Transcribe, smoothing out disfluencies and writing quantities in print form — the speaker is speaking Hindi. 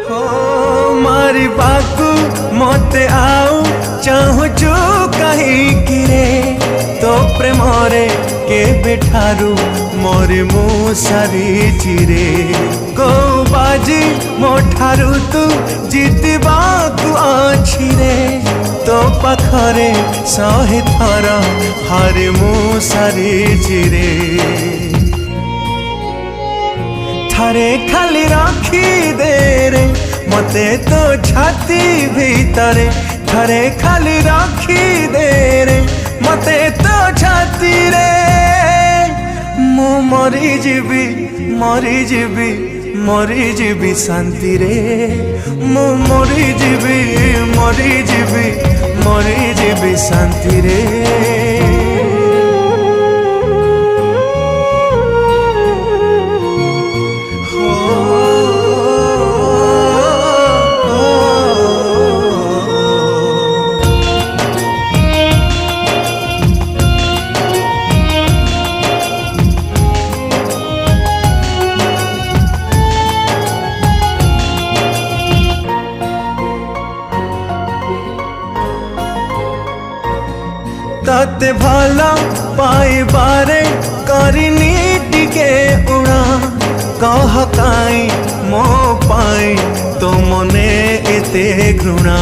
हो मारी बाकू मते आउ चाहूचु कहीं किरे तो प्रेम रे के बेठारू मोरे मु सारी चिरे को बाजी मोठारू तू जीतवा तू अच्छी रे तो पाखरे सहे थर हारे मु सारी चिरे थारे खाली रखी दे रे मते तो छाती भीतरे थारे खाली रखी दे रे मते तो छाती रे मु मरी जीवी मरी जीवी मरी जीवी शांति रे मु मरी जीवी मरी जीवी मरी जीवी शांति रे तते भला पाइबारे करनी टिके उड़ा कह काई मो पाई तो मने एते घृणा।